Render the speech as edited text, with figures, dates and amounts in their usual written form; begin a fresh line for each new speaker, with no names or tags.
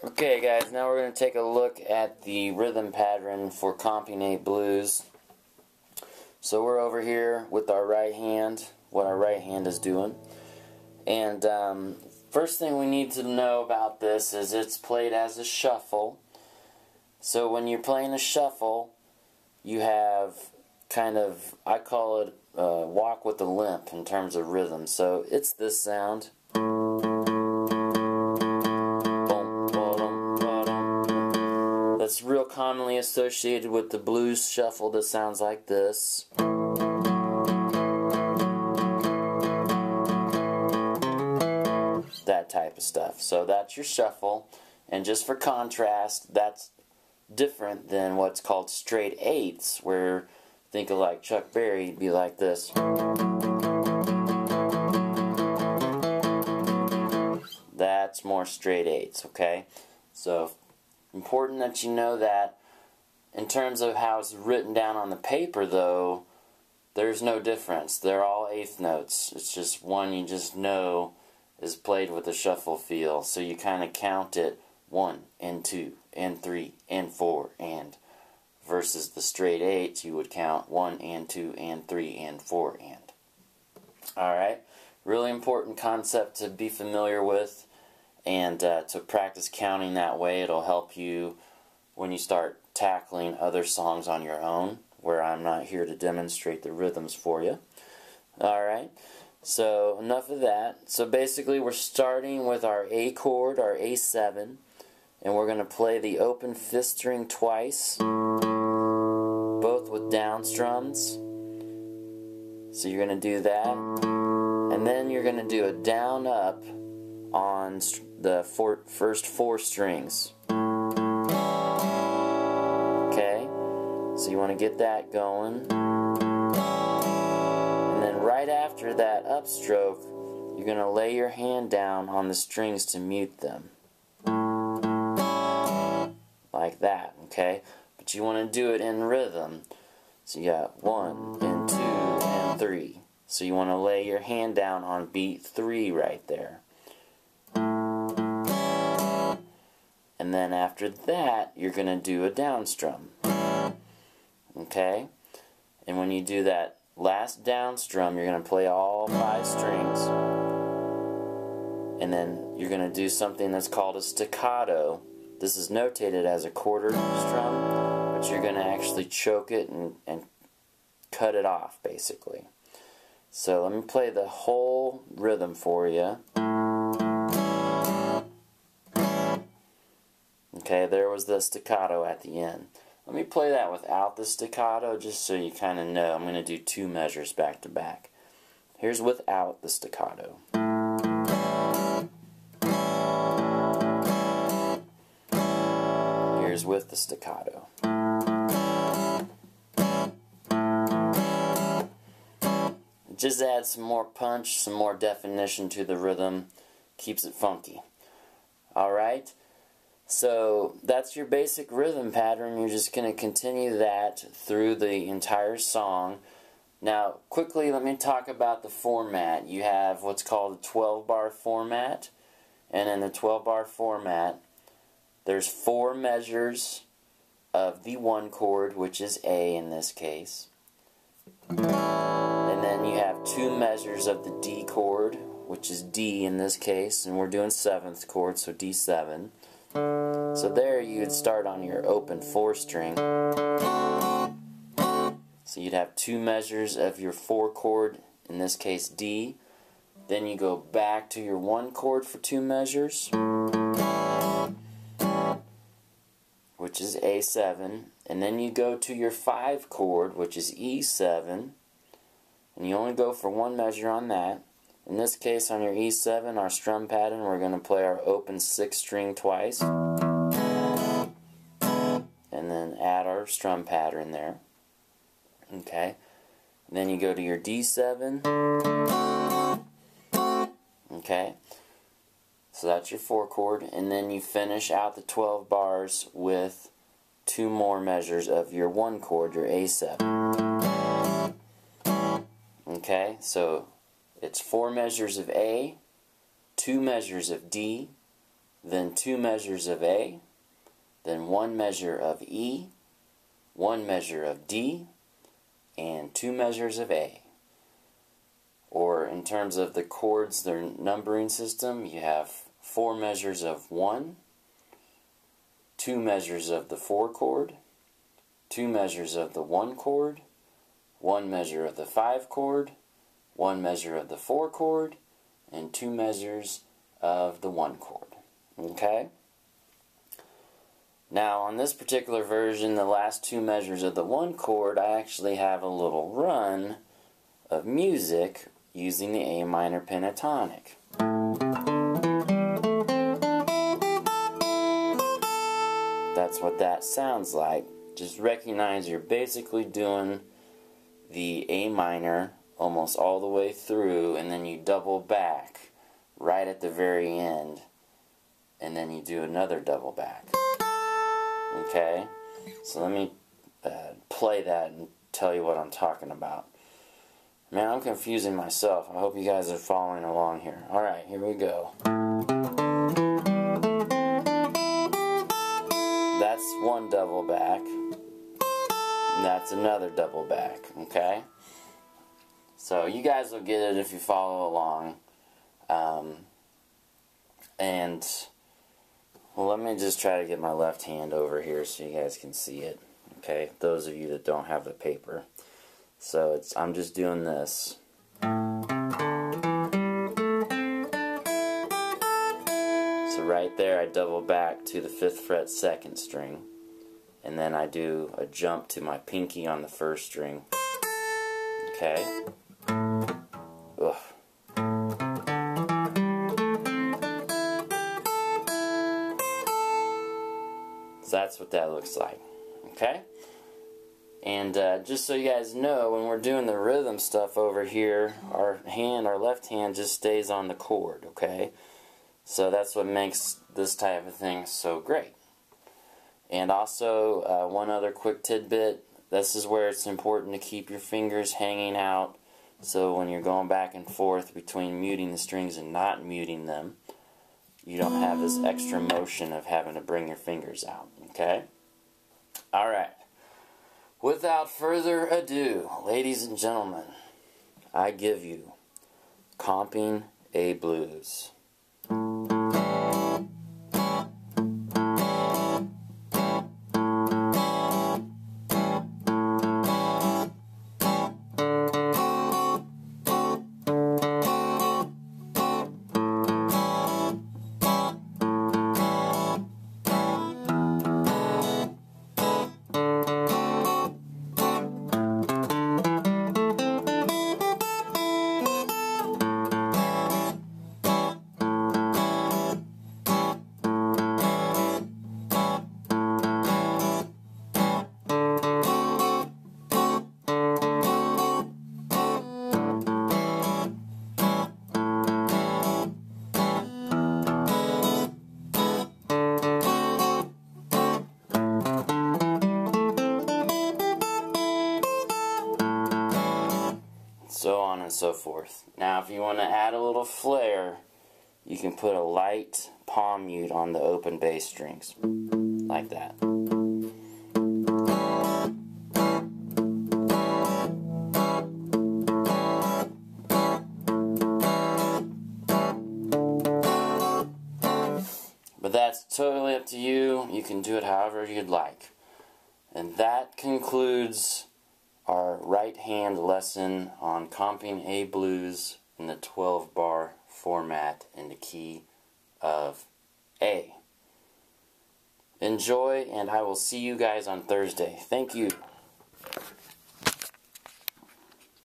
Okay guys, now we're going to take a look at the rhythm pattern for Compionate Blues. So we're over here with our right hand, what our right hand is doing. And first thing we need to know about this is it's played as a shuffle. So when you're playing a shuffle, you have kind of, I call it walk with a limp in terms of rhythm. So it's this sound. That's real commonly associated with the blues shuffle that sounds like this. That type of stuff. So that's your shuffle. And just for contrast, that's different than what's called straight eighths, where think of like Chuck Berry, it'd be like this. That's more straight eighths, okay? So important that you know that. In terms of how it's written down on the paper though, there's no difference. They're all eighth notes. It's just one you just know is played with a shuffle feel. So you kind of count it 1 and 2 and 3 and 4 and versus the straight eights you would count 1 and 2 and 3 and 4 and. Alright, really important concept to be familiar with. And to practice counting that way, it'll help you when you start tackling other songs on your own, where I'm not here to demonstrate the rhythms for you. Alright, so enough of that. So basically we're starting with our A chord, our A7, and we're going to play the open 5th string twice, both with down strums. So you're going to do that, and then you're going to do a down up on the first 4 strings. Okay, so you want to get that going, and then right after that upstroke you're going to lay your hand down on the strings to mute them, like that. Okay, but you want to do it in rhythm. So you got 1 and 2 and 3, so you want to lay your hand down on beat 3 right there. And then after that, you're going to do a down strum. Okay? And when you do that last down strum, you're going to play all 5 strings. And then you're going to do something that's called a staccato. This is notated as a quarter strum, but you're going to actually choke it and cut it off, basically. So let me play the whole rhythm for you. Okay, there was the staccato at the end. Let me play that without the staccato just so you kind of know. I'm going to do 2 measures back to back. Here's without the staccato. Here's with the staccato. It just adds some more punch, some more definition to the rhythm, keeps it funky. Alright? So that's your basic rhythm pattern. You're just going to continue that through the entire song. Now, quickly, let me talk about the format. You have what's called a 12-bar format. And in the 12-bar format, there's 4 measures of the 1 chord, which is A in this case. And then you have 2 measures of the D chord, which is D in this case. And we're doing 7th chord, so D7. So there you would start on your open 4 string. So you'd have 2 measures of your 4 chord, in this case D. Then you go back to your 1 chord for 2 measures, which is A7. And then you go to your 5 chord, which is E7. And you only go for 1 measure on that. In this case, on your E7, our strum pattern, we're going to play our open 6th string twice. And then add our strum pattern there. Okay. And then you go to your D7. Okay. So that's your 4 chord. And then you finish out the 12 bars with 2 more measures of your 1 chord, your A7. Okay. So it's 4 measures of A, 2 measures of D, then 2 measures of A, then 1 measure of E, 1 measure of D, and 2 measures of A. Or in terms of the chords, their numbering system, you have 4 measures of 1, 2 measures of the 4 chord, 2 measures of the 1 chord, 1 measure of the 5 chord, 1 measure of the 4 chord, and 2 measures of the 1 chord. Okay? Now on this particular version, the last 2 measures of the 1 chord, I actually have a little run of music using the A minor pentatonic. That's what that sounds like. Just recognize you're basically doing the A minor almost all the way through, and then you double back right at the very end, and then you do another double back. Okay? So let me play that and tell you what I'm talking about. Man, I'm confusing myself. I hope you guys are following along here. Alright, here we go. That's one double back. And that's another double back. Okay? So you guys will get it if you follow along. Well, let me just try to get my left hand over here so you guys can see it. Okay? Those of you that don't have the paper. So I'm just doing this. So right there I double back to the 5th fret 2nd string, and then I do a jump to my pinky on the 1st string. Okay? Ugh. So that's what that looks like. Okay? And just so you guys know, when we're doing the rhythm stuff over here, our left hand just stays on the chord, okay? So that's what makes this type of thing so great. And also, one other quick tidbit, this is where it's important to keep your fingers hanging out, so when you're going back and forth between muting the strings and not muting them, you don't have this extra motion of having to bring your fingers out, okay? Alright. Without further ado, ladies and gentlemen, I give you Comping A Blues. So on and so forth. Now if you want to add a little flair, you can put a light palm mute on the open bass strings, like that. But that's totally up to you. You can do it however you'd like. And that concludes our right hand lesson on Comping A Blues in the 12-bar format in the key of A. Enjoy, and I will see you guys on Thursday. Thank you.